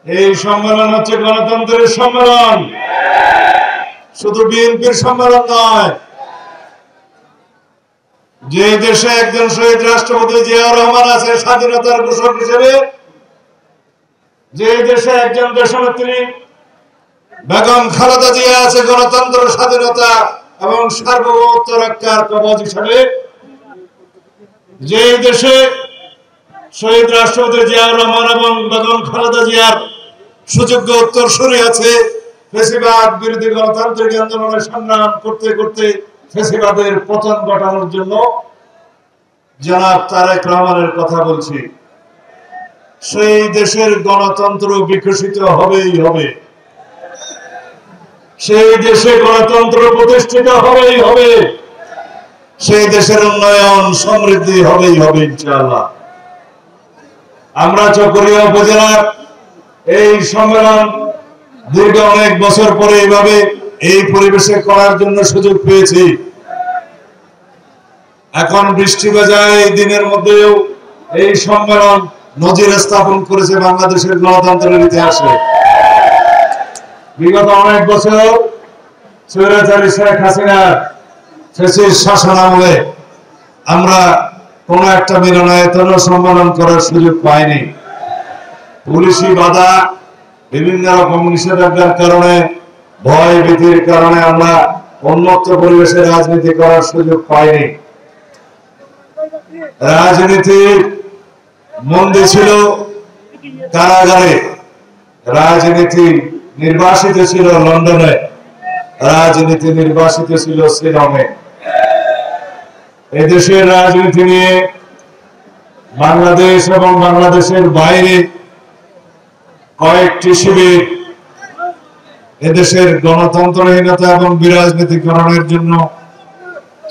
এই সম্মেলন হচ্ছে গণতন্ত্রের সম্মেলন, শুধু বিএনপির সম্মেলন নয়। যে দেশে একজন শহীদ রাষ্ট্রপতি জিয়াউর রহমান আছে স্বাধীনতার ঘোষক হিসেবে, যে দেশে একজন দেশনেত্রী বেগম খালেদা জিয়া আছে গণতন্ত্র, স্বাধীনতা এবং সার্বভৌমত্ব রক্ষার কবচ হিসেবে, যে দেশে শহীদ রাষ্ট্রপতি জিয়াউর রহমান এবং বেগম খালেদা জিয়ার সুযোগ্য উত্তরসূরি আছে, ফ্যাসিবাদ বিরোধী গণতান্ত্রিক আন্দোলনের সংগ্রাম করতে করতে ফ্যাসিবাদের পতন ঘটানোর জন্য জনাব তারেক রহমানের কথা বলছি। সেই দেশের গণতন্ত্র বিকশিত হবেই হবে, সেই দেশে গণতন্ত্র প্রতিষ্ঠিত হবেই হবে, সেই দেশের উন্নয়ন সমৃদ্ধি হবেই হবে ইনশাআল্লাহ। আমরা চকরিয়া উপজেলার এই সম্মেলন দীর্ঘ অনেক বছর পরে এইভাবে এই পরিবেশে করার জন্য সুযোগ পেয়েছি। এখন বৃষ্টি বাজায় এই দিনের মধ্যেও এই সম্মেলন নজির স্থাপন করেছে বাংলাদেশের গণতন্ত্রের ইতিহাসে। বিগত অনেক বছর স্বৈরাচারী শেখ হাসিনার ফ্যাসিস্ট শাসনামলে আমরা কোন একটা মিলনায়তন সম্মেলন করার সুযোগ পাইনি। পুলিশি বাধা, বিভিন্ন রকম নিষেধাজ্ঞার কারণে, ভয় ভীতির কারণে আমরা উন্মুক্ত পরিবেশে রাজনীতি করার সুযোগ পাইনি। রাজনীতি মন্দি ছিল কারাগারে, রাজনীতি নির্বাসিত ছিল লন্ডনে, রাজনীতি নির্বাসিত ছিল শিলংয়ে। এদেশের রাজনীতি নিয়ে বাংলাদেশ এবং বাংলাদেশের বাইরে কয়েকটি শিবির এদেশের গণতন্ত্রহীনতা এবং বিরাজনীতিকরণের জন্য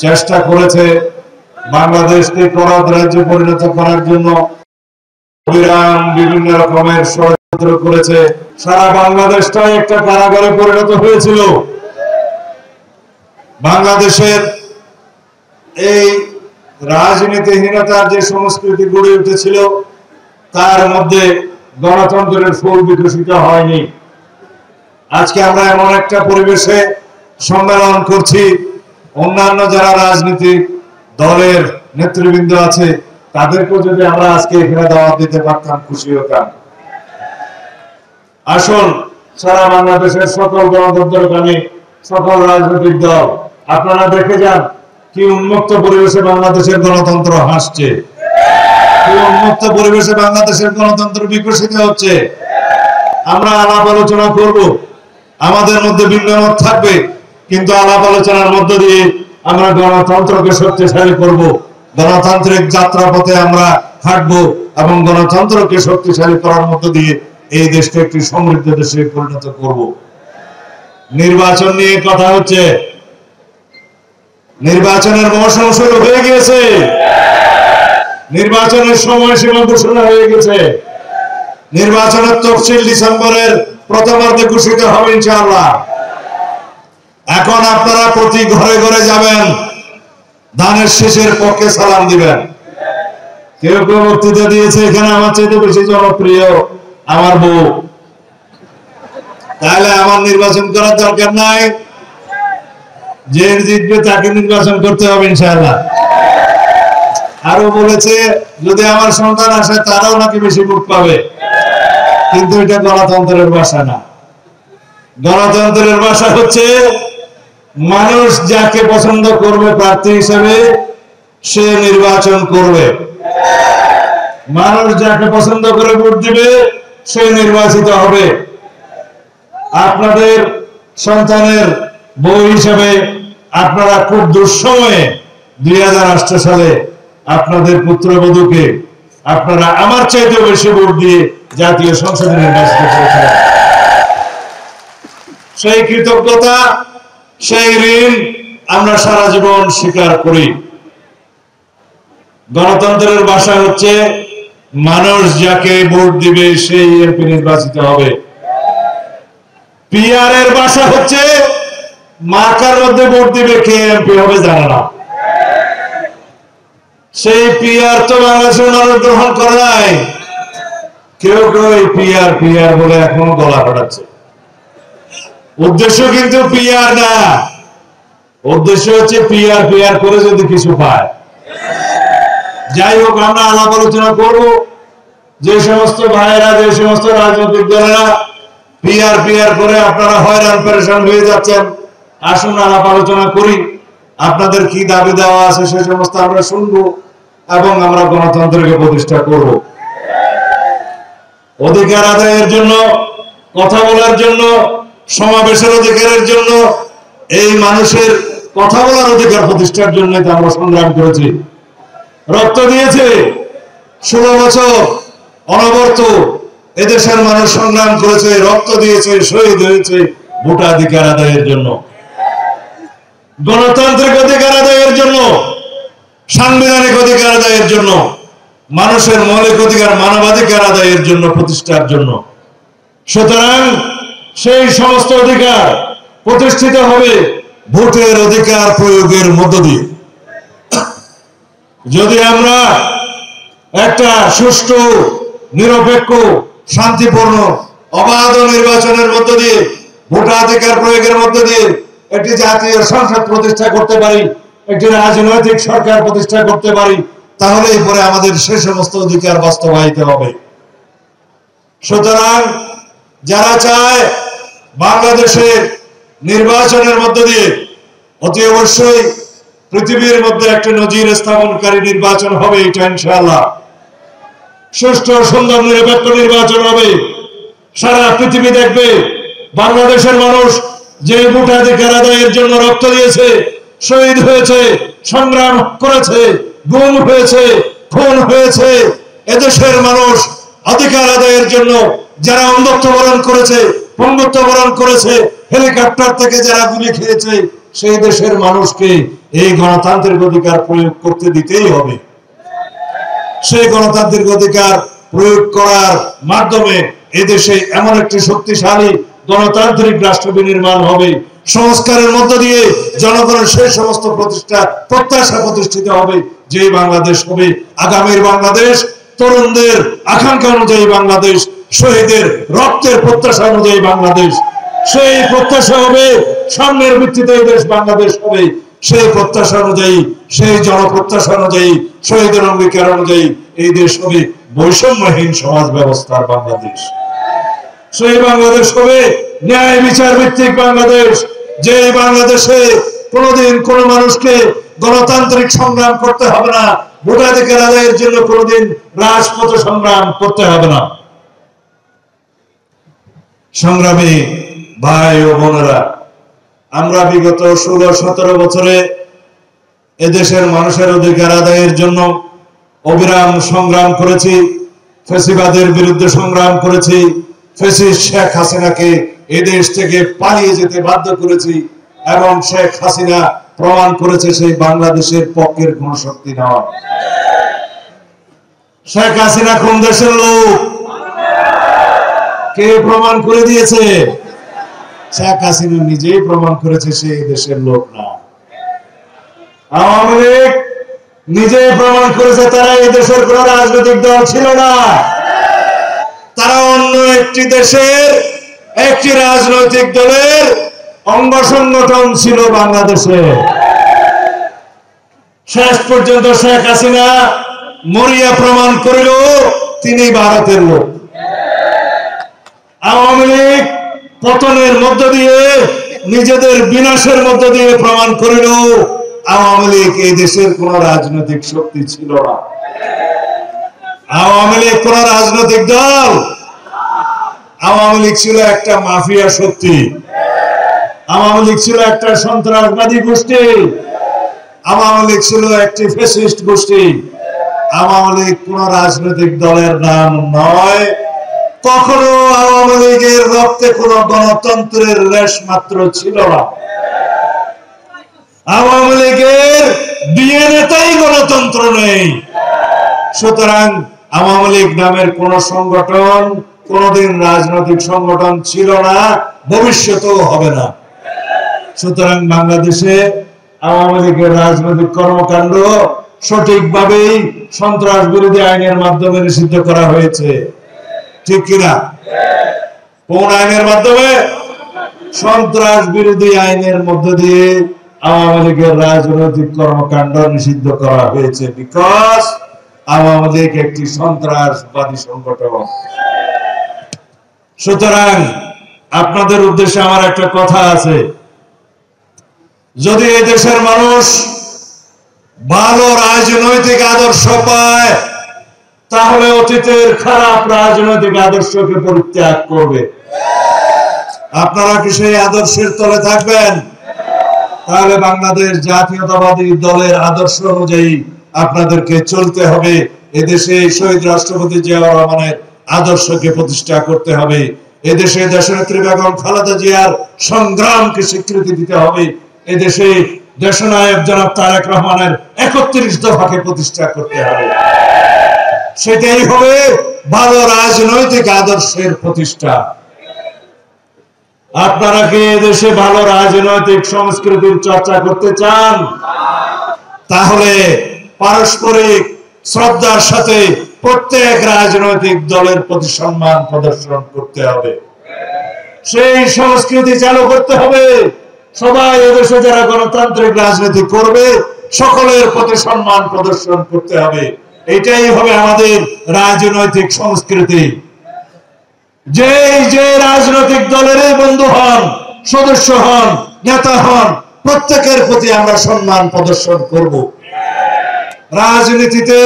চেষ্টা করেছে, বাংলাদেশকে করদ রাজ্যে পরিণত করার জন্য অবিরাম বিভিন্ন রকমের ষড়যন্ত্র করেছে। সারা বাংলাদেশটাই একটা কারাগারে পরিণত হয়েছিল। বাংলাদেশের এই রাজনীতিহীনতার যে সংস্কৃতি গড়ে উঠেছিল তার মধ্যে গণতন্ত্রের ফুল বিকশিত হয়নি। আজকে আমরা এমন একটা পরিবেশে সম্মেলন করছি, অন্যান্য যারা রাজনৈতিক দলের নেতৃবৃন্দ আছে তাদেরকেও যদি আমরা আজকে এখানে দাওয়াত দিতে পারতাম খুশি হতাম। আসুন, সারা বাংলাদেশের সকল গণতন্ত্রকামী সকল রাজনৈতিক দল আপনারা দেখে যান কি উন্মুক্ত পরিবেশে বাংলাদেশের গণতন্ত্র হাসছে, কি উন্মুক্ত পরিবেশে বাংলাদেশের গণতন্ত্র বিকশিত হচ্ছে। আমরা আলাপ আলোচনা করব, আমাদের মধ্যে ভিন্ন মত থাকবে, কিন্তু আলাপ আলোচনার মধ্য দিয়ে আমরা গণতন্ত্রকে শক্তিশালী করব, গণতান্ত্রিক যাত্রাপথে আমরা হাঁটবো এবং গণতন্ত্রকে শক্তিশালী করার মধ্য দিয়ে এই দেশকে একটি সমৃদ্ধ দেশে পরিণত করব। নির্বাচন নিয়ে কথা হচ্ছে, নির্বাচনের মৌসুম শুরু হয়ে গিয়েছে, নির্বাচনের সময়সীমা ঘোষণা হয়ে গেছে, নির্বাচনের তফসিল ডিসেম্বরের প্রথমার্ধে ঘোষিত হবে ইনশাআল্লাহ। এখন আপনারা প্রতি ঘরে ঘরে যাবেন, ধানের শীষের পক্ষে সালাম দিবেন। কেউ কেউ বক্তৃতা দিয়েছে এখানে আমার চাইতে বেশি জনপ্রিয় আমার বউ, তাহলে আমার নির্বাচন করার দরকার নাই, যে জিতবে তাকে নির্বাচন করতে হবে ইনশাআল্লাহ। আরো বলেছে যদি আমার সন্তান আসে তারাও নাকি বেশি ভোট পাবে, কিন্তু এটা গণতন্ত্রের ভাষা না। গণতন্ত্রের ভাষা হচ্ছে মানুষ যাকে পছন্দ করবে প্রার্থী হিসেবে সে নির্বাচন করবে, মানুষ যাকে পছন্দ করে ভোট দিবে সে নির্বাচিত হবে। আপনাদের সন্তানের বউ হিসেবে আপনারা খুব দুঃসময়ে 2008 সালে আপনাদের পুত্রবধূকে আপনারা আমার চাইতে বেশি ভোট দিয়ে জাতীয় সংসদে নির্বাচিত করেছেন। সেই কৃতজ্ঞতা, সেই ঋণ আমরা সারা জীবন স্বীকার করি। গণতন্ত্রের ভাষা হচ্ছে মানুষ যাকে ভোট দিবে সেই এমপি নির্বাচিত হবে। পিআর এর ভাষা হচ্ছে মার্কার মধ্যে ভোট দিবে, কে এমপি হবে জানা না। সেই পিআর তো বাংলাদেশের মানুষ গ্রহণ করে নাই, কেউ কেউ এই পিআর পিআর বলে এখনো গলা ফাটাচ্ছে। উদ্দেশ্য কিন্তু পিআর না, উদ্দেশ্য হচ্ছে পিআর পিআর করে যদি কিছু পায়। যাই হোক, আমরা আলাপ আলোচনা করব। যে সমস্ত ভাইয়েরা, যে সমস্ত রাজনৈতিক দলেরা পিআর পিআর করে আপনারা হয়রান পেরেশান হয়ে যাচ্ছেন, আসুন আলাপ আলোচনা করি। আপনাদের কি দাবি দেওয়া আছে সে সমস্ত আমরা শুনবো এবং আমরা গণতন্ত্রকে প্রতিষ্ঠা করব। অধিকার আদায়ের জন্য, কথা বলার জন্য, সমাবেশের অধিকারের জন্য, এই মানুষের কথা বলার অধিকার প্রতিষ্ঠার জন্য আমরা সংগ্রাম করেছি, রক্ত দিয়েছে। 16 বছর অনবরত এদেশের মানুষ সংগ্রাম করেছে, রক্ত দিয়েছে, শহীদ হয়েছে ভোটাধিকার আদায়ের জন্য, গণতান্ত্রিক অধিকার আদায়ের জন্য, সাংবিধানিক অধিকার আদায়ের জন্য, মানুষের মৌলিক অধিকার মানবাধিকার আদায়ের জন্য, প্রতিষ্ঠার জন্য। সুতরাং সেই সমস্ত অধিকার প্রতিষ্ঠিত হবে ভোটের অধিকার প্রয়োগের মধ্য দিয়ে। যদি আমরা একটা সুষ্ঠু, নিরপেক্ষ, শান্তিপূর্ণ, অবাধ নির্বাচনের মধ্য দিয়ে, ভোটাধিকার প্রয়োগের মধ্য দিয়ে একটি জাতীয় সংসদ প্রতিষ্ঠা করতে পারি, একটি রাজনৈতিক সরকার প্রতিষ্ঠা করতে পারি, তাহলেই পরে আমাদের সে সমস্ত অধিকার বাস্তবায়িত হবে। সুতরাং যারা চায় বাংলাদেশের নির্বাচনের মধ্য দিয়ে অতি অবশ্যই পৃথিবীর মধ্যে একটি নজির স্থাপনকারী নির্বাচন হবে, এটা ইনশাআল্লাহ সুষ্ঠু, সুন্দর, নিরপেক্ষ নির্বাচন হবে। সারা পৃথিবী দেখবে বাংলাদেশের মানুষ যে ভোটাধিকার আদায়ের জন্য রক্ত দিয়েছে, শহীদ হয়েছে, সংগ্রাম করেছে, গুম হয়েছে, খুন হয়েছে, এদেশের মানুষ অধিকার আদায়ের জন্য যারা অন্ধত্ব বরণ করেছে, পঙ্গুত্ব বরণ করেছে, হেলিকপ্টার থেকে যারা গুলি খেয়েছে, সেই দেশের মানুষকে এই গণতান্ত্রিক অধিকার প্রয়োগ করতে দিতেই হবে। সেই গণতান্ত্রিক অধিকার প্রয়োগ করার মাধ্যমে এদেশে এমন একটি শক্তিশালী গণতান্ত্রিক রাষ্ট্র বিনির্মাণ হবে, সংস্কারের মধ্য দিয়ে জনগণের সেই সমস্ত প্রত্যাশা প্রতিষ্ঠিত হবে, যে বাংলাদেশ হবে আগামীর বাংলাদেশ, তরুণদের আকাঙ্ক্ষা অনুযায়ী বাংলাদেশ, শহীদের রক্তের প্রত্যাশা অনুযায়ী বাংলাদেশ। সেই প্রত্যাশা হবে সামনের ভিত্তিতে এই দেশ বাংলাদেশ হবে, সেই প্রত্যাশা অনুযায়ী, সেই জনপ্রত্যাশা অনুযায়ী, শহীদের অঙ্গীকার অনুযায়ী এই দেশ হবে বৈষম্যহীন সমাজ ব্যবস্থার বাংলাদেশ। সেই বাংলাদেশ হবে ন্যায় বিচার ভিত্তিক বাংলাদেশ, যে বাংলাদেশে কোনোদিন কোনো মানুষকে গণতান্ত্রিক সংগ্রাম করতে হবে না, ভোটাধিকার আদায়ের জন্য কোনোদিন রাজপথে সংগ্রাম করতে হবে না। সংগ্রামী ভাই ও বোনেরা, আমরা বিগত 16-17 বছরে এদেশের মানুষের অধিকার আদায়ের জন্য অবিরাম সংগ্রাম করেছি, ফ্যাসিবাদের বিরুদ্ধে সংগ্রাম করেছি, ফ্যাসিস্ট শেখ হাসিনাকে এদেশ থেকে পালিয়ে যেতে বাধ্য করেছি, এবং শেখ হাসিনা প্রমাণ করেছে সেই বাংলাদেশের পক্ষের কোন শক্তি নয়। শেখ হাসিনা কোন দেশের লোক কে প্রমাণ করে দিয়েছে? শেখ হাসিনা নিজেই প্রমাণ করেছে সে দেশের লোক না। আওয়ামী লীগ নিজেই প্রমাণ করেছে তারা এই দেশের কোন রাজনৈতিক দল ছিল না, তারা অন্য একটি দেশের একটি রাজনৈতিক দলের অঙ্গ সংগঠন ছিল বাংলাদেশে। শেষ পর্যন্ত শেখ হাসিনা মরিয়া প্রমাণ করিল তিনি ভারতের লোক। আওয়ামী লীগ পতনের মধ্য দিয়ে, নিজেদের বিনাশের মধ্য দিয়ে প্রমাণ করিল আওয়ামী লীগ এই দেশের কোন রাজনৈতিক শক্তি ছিল না। আওয়ামী লীগ কোন রাজনৈতিক দল, আওয়ামী লীগ ছিল একটা মাফিয়া শক্তি, আওয়ামী লীগ ছিল একটা সন্ত্রাসবাদী গোষ্ঠী, আওয়ামী লীগ ছিল একটি ফ্যাসিস্ট গোষ্ঠী। আওয়ামী লীগ কোন রাজনৈতিক দলের নাম নয়। কখনো আওয়ামী লীগের রক্তে কোন গণতন্ত্রের লেশ মাত্র ছিল না। আওয়ামী লীগের ডিএনএতেই গণতন্ত্র নেই। সুতরাং আওয়ামী লীগ নামের কোন সংগঠন কোনদিন রাজনৈতিক সংগঠন ছিল না, ভবিষ্যতেও হবে না। সুতরাং বাংলাদেশে আওয়ামী লীগের রাজনৈতিক কর্মকাণ্ড সঠিকভাবেই সন্ত্রাস বিরোধী আইনের মাধ্যমে নিষিদ্ধ করা হয়েছে। ঠিক কিনা? কোন আইনের মাধ্যমে? সন্ত্রাস বিরোধী আইনের মধ্য দিয়ে আওয়ামী লীগের রাজনৈতিক কর্মকাণ্ড নিষিদ্ধ করা হয়েছে, বিকজ আওয়ামী লীগ একটি সন্ত্রাসবাদী সংগঠন। সুতরাং আপনাদের উদ্দেশ্যে আমার একটা কথা আছে, যদি এই দেশের মানুষ ভালো রাজনৈতিক আদর্শ পায় তাহলে অতীতের খারাপ রাজনৈতিক আদর্শকে পরিত্যাগ করবে। আপনারা কি সেই আদর্শের তলে থাকবেন? তাহলে বাংলাদেশ জাতীয়তাবাদী দলের আদর্শ অনুযায়ী আপনাদেরকে চলতে হবে। এদেশে শহীদ রাষ্ট্রপতি জিয়াউর রহমানের আদর্শকে প্রতিষ্ঠা করতে হবে। এদেশে দেশনেত্রী বেগম খালেদা জিয়ার সংগ্রামকে স্বীকৃতি দিতে হবে। এদেশে দেশনায়ক জনাব তারেক রহমানের 31 দফাকে প্রতিষ্ঠা করতে হবে। সেটাই হবে ভালো রাজনৈতিক আদর্শের প্রতিষ্ঠা। আপনারা কি এদেশে ভালো রাজনৈতিক সংস্কৃতির চর্চা করতে চান? তাহলে পারস্পরিক শ্রদ্ধার সাথে প্রত্যেক রাজনৈতিক দলের প্রতি সম্মান প্রদর্শন করতে হবে, সেই সংস্কৃতি চালু করতে হবে। সবাই এদেশে যারা গণতান্ত্রিক রাজনীতি করবে সকলের প্রতি সম্মান প্রদর্শন করতে হবে। এটাই হবে আমাদের রাজনৈতিক সংস্কৃতি। যে রাজনৈতিক দলের বন্ধু হন, সদস্য হন, নেতা হন, প্রত্যেকের প্রতি আমরা সম্মান প্রদর্শন করব। রাজনীতিতে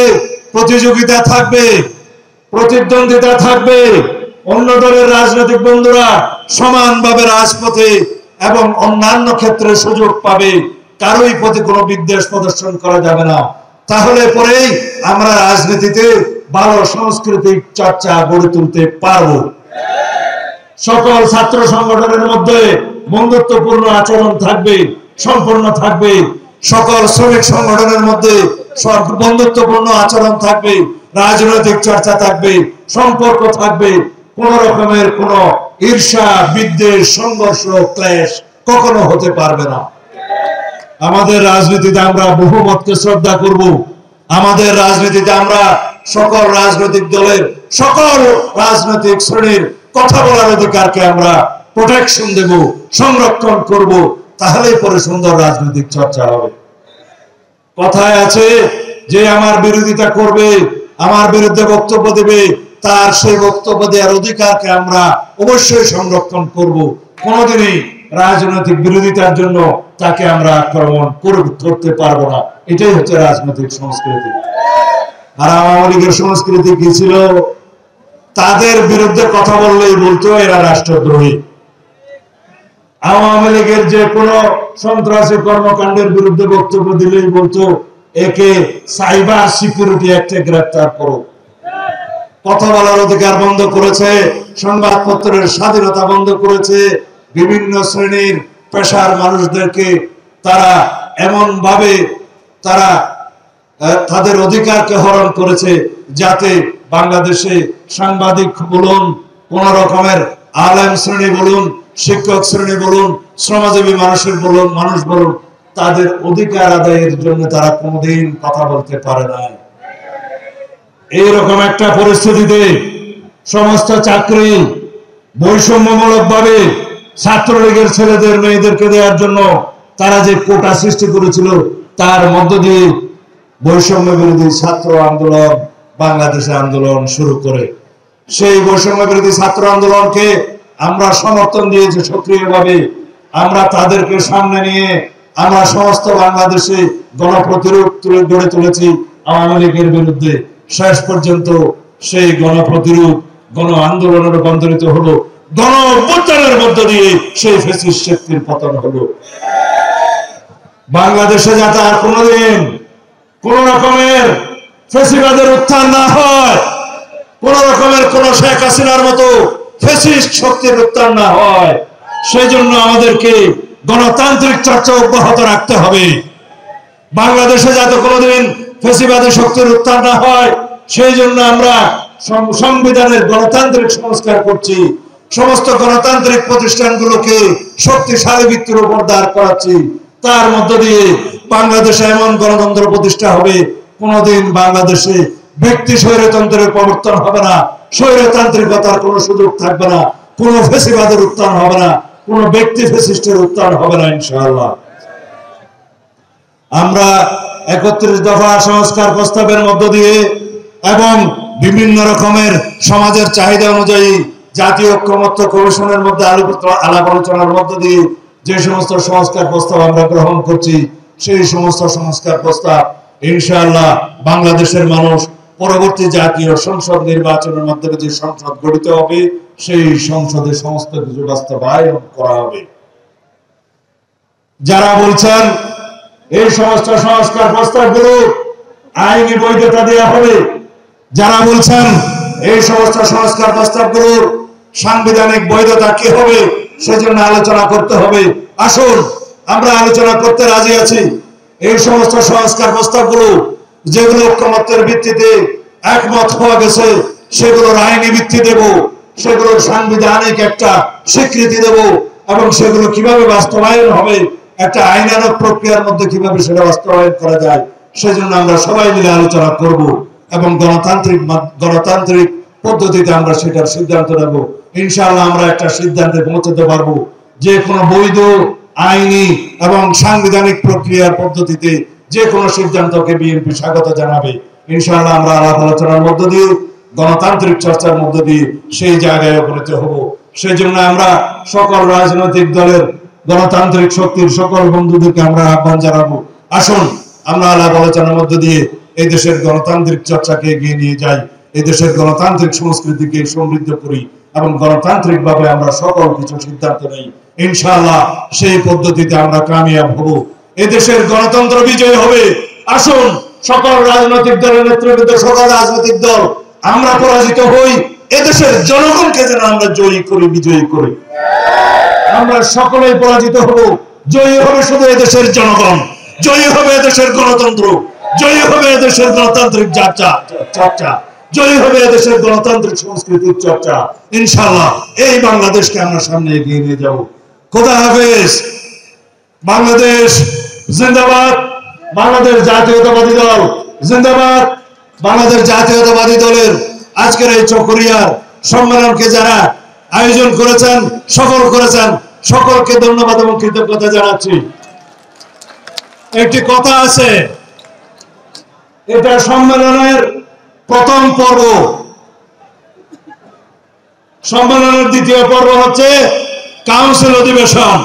প্রতিযোগিতা থাকবে, প্রতিদ্বন্দ্বিতা থাকবে। অন্য দলের রাজনৈতিক বন্ধুরা সমানভাবে রাজপথে এবং অন্যান্য ক্ষেত্রে সুযোগ পাবে, কারোই প্রতি কোনো বিদ্বেষ প্রদর্শন করা যাবে না। তাহলে পরেই আমরা রাজনীতিতে ভালো সাংস্কৃতিক চর্চা গড়ে তুলতে পারবো। সকল ছাত্র সংগঠনের মধ্যে বন্ধুত্বপূর্ণ আচরণ থাকবে, সম্পূর্ণ থাকবে। সকল শ্রমিক সংগঠনের মধ্যে বন্ধুত্বপূর্ণ আচরণ থাকবে, রাজনৈতিক চর্চা থাকবে, সম্পর্ক থাকবে। কোন রকমের কোন ঈর্ষা, বিদ্বেষ, সংঘর্ষ, ক্লেশ কখনো হতে পারবে না। আমাদের রাজনীতিতে আমরা বহুমতকে শ্রদ্ধা করব। আমাদের রাজনীতিতে আমরা সকল রাজনৈতিক দলের, সকল রাজনৈতিক শ্রেণীর কথা বলার অধিকারকে আমরা প্রোটেকশন দেব, সংরক্ষণ করব। তাহলেই পরে সুন্দর রাজনৈতিক চর্চা হবে। কথায় আছে যে আমার বিরোধিতা করবে, আমার বিরুদ্ধে বক্তব্য দেবে, তার সেই বক্তব্য দেওয়ার অধিকারকে আমরা অবশ্যই সংরক্ষণ করব। কোনোদিনই রাজনৈতিক বিরোধিতার জন্য তাকে আমরা আক্রমণ করতে পারবো না। এটাই হচ্ছে রাজনৈতিক সংস্কৃতি। আর আওয়ামী লীগের সংস্কৃতি কি ছিল? তাদের বিরুদ্ধে কথা বললেই বলতো এরা রাষ্ট্রদ্রোহী। আওয়ামী লীগের যে কোনো সন্ত্রাসী কর্মকাণ্ডের বিরুদ্ধে বক্তব্য দিলেই বলতো একে সাইবার সিকিউরিটি অ্যাক্টে গ্রেফতার করো। কথা বলার অধিকার বন্ধ করেছে, সংবাদপত্রের স্বাধীনতা বন্ধ করেছে। বিভিন্ন শ্রেণীর পেশার মানুষদেরকে তারা এমন ভাবে তারা তাদের অধিকারকে হরণ করেছে যাতে বাংলাদেশে সাংবাদিক বলুন, কোন রকমের আলেম শ্রেণী বলুন, শিক্ষক শ্রেণী বলুন, শ্রমজীবী মানুষ বলুন, তাদের অধিকার আদায়ের জন্য তারা কোনোদিন কথা বলতে পারে না। এইরকম একটা পরিস্থিতিতে সমস্ত চাকরি বৈষম্যমূলক ভাবে ছাত্রলীগের ছেলেদের মেয়েদেরকে দেওয়ার জন্য তারা যে কোটা সৃষ্টি করেছিল, তার মধ্য দিয়ে বৈষম্য বিরোধী ছাত্র আন্দোলন বাংলাদেশে আন্দোলন শুরু করে। সেই বৈষম্য বিরোধী ছাত্র আন্দোলনকে আমরা সমর্থন দিয়েছি সক্রিয়ভাবে। আমরা তাদেরকে সামনে নিয়ে আমরা সমস্ত বাংলাদেশে গণপ্রতিরোধ গড়ে তুলেছি আওয়ামী লীগের বিরুদ্ধে। শেষ পর্যন্ত সেই গণপ্রতিরোধ গণ আন্দোলনে রূপান্তরিত হলো, গণ অভ্যুত্থানের মধ্য দিয়ে সেই ফ্যাসিস্ট শক্তির পতন হলো। বাংলাদেশে যাতে আর কোনোদিন কোন রকমের ফ্যাসিবাদের উত্থান না হয়, কোন রকমের কোন শেখ হাসিনার মতো ফ্যাসিস্ট শক্তির উত্থান না হয়, সেই জন্য আমাদেরকে গণতান্ত্রিক চর্চা অব্যাহত রাখতে হবে। বাংলাদেশে যাতে কোনোদিন ফ্যাসিবাদী শক্তির উত্থান না হয়, সেই জন্য আমরা সংবিধানের গণতান্ত্রিক সংস্কার করছি। সমস্ত গণতান্ত্রিক প্রতিষ্ঠানগুলোকে শক্তিশালী ভিত্তির উপর দাঁড় করাচ্ছি। তার মধ্য দিয়ে বাংলাদেশে এমন গণতন্ত্র প্রতিষ্ঠা হবে, কোনোদিন বাংলাদেশে ব্যক্তি স্বৈরতন্ত্রের প্রবর্তন হবে না, স্বৈরতান্ত্রিকতার কোনো সুযোগ থাকবে না, কোনো ফ্যাসিবাদের উত্থান হবে না, কোনো ব্যক্তি ফ্যাসিস্টের উত্থান হবে না ইনশাআল্লাহ। আমরা 31 দফা সংস্কার প্রস্তাবের মধ্য দিয়ে এবং বিভিন্ন রকমের সমাজের চাহিদা অনুযায়ী জাতীয় ঐক্যমত্য কমিশনের মধ্যে আলাপ আলোচনার মধ্য দিয়ে যে সমস্ত সংস্কার প্রস্তাব আমরা গ্রহণ করছি, সেই সমস্ত সংস্কার প্রস্তাব ইনশাআল্লাহ বাংলাদেশের মানুষ পরবর্তী জাতীয় সংসদ নির্বাচনের মাধ্যমে যে সংসদ গঠিত হবে, সেই সংসদে সমস্ত কিছু বাস্তবায়ন করা হবে। যারা বলছেন এই সমস্ত সংস্কার প্রস্তাবগুলো আইনি বৈধতা দেওয়া হবে, যারা বলছেন এই সমস্ত সংস্কার প্রস্তাবগুলোর সাংবিধানিক বৈধতা কি হবে, সেজন্য আলোচনা করতে হবে, আসুন আমরা আলোচনা করতে রাজি আছি। এই সমস্ত সংস্কার প্রস্তাবগুলো যেগুলো ঐক্যমত্যের ভিত্তিতে একমত হওয়া গেছে, সেগুলোর আইনি ভিত্তি দেব, সেগুলোর সাংবিধানিক একটা স্বীকৃতি দেব, এবং সেগুলো কিভাবে বাস্তবায়ন হবে, একটা আইনানুগ প্রক্রিয়ার মধ্যে কিভাবে সেটা বাস্তবায়ন করা যায়, সেজন্য আমরা সবাই মিলে আলোচনা করব এবং গণতান্ত্রিক পদ্ধতিতে আমরা সেটার সিদ্ধান্ত নেব। ইনশাআল্লাহ আমরা একটা সিদ্ধান্তে পৌঁছাতে পারবো। যে কোনো বৈধ আইনি এবং সাংবিধানিক প্রক্রিয়ার পদ্ধতিতে যে কোনো সিদ্ধান্তকে বিএনপি স্বাগত জানাবে। ইনশাআল্লাহ আমরা আলাপ আলোচনার মধ্য দিয়ে, গণতান্ত্রিক চর্চার মধ্য দিয়ে সেই জায়গায় উপনীত হব। সেই জন্য আমরা সকল রাজনৈতিক দলের, গণতান্ত্রিক শক্তির সকল বন্ধুদেরকে আমরা আহ্বান জানাবো, আসুন আমরা আলাপ আলোচনার মধ্য দিয়ে এই দেশের গণতান্ত্রিক চর্চাকে এগিয়ে নিয়ে যাই, এই দেশের গণতান্ত্রিক সংস্কৃতিকে সমৃদ্ধ করি এবং গণতান্ত্রিক ভাবে আমরা সকল কিছু সিদ্ধান্ত নেই। ইনশাআল্লাহ সেই পদ্ধতিতে আমরা কামিয়াব হব, এদেশের গণতন্ত্র বিজয় হবে। আসুন সকল রাজনৈতিক দলের নেতৃবৃন্দ, সকল রাজনৈতিক দল আমরা পরাজিত হই, এদেশের জনগণকে যেন আমরা জয়ী করি, বিজয়ী করি। আমরা সকলেই পরাজিত হব, জয়ী হবে শুধু এদেশের জনগণ, জয়ী হবে এদেশের গণতন্ত্র, জয়ী হবে এদেশের গণতান্ত্রিক চর্চা, জয়ী হবে এদেশের গণতান্ত্রিক সংস্কৃতির চর্চা। ইনশাআল্লাহ এই বাংলাদেশকে আমরা সামনে এগিয়ে নিয়ে যাব। খোদা হাফেজ। বাংলাদেশ জিন্দাবাদ। বাংলাদেশ জাতীয়তাবাদী দল জিন্দাবাদ। বাংলাদেশ জাতীয়তাবাদী দলের আজকের এই চকরিয়ার সম্মেলনকে যারা আয়োজন করেছেন, সফল করেছেন, সকলকে ধন্যবাদ এবং কৃতজ্ঞতা জানাচ্ছি। একটি কথা আছে, এটা সম্মেলনের প্রথম পর্ব, সম্মেলনের দ্বিতীয় পর্ব হচ্ছে কাউন্সিল অধিবেশন।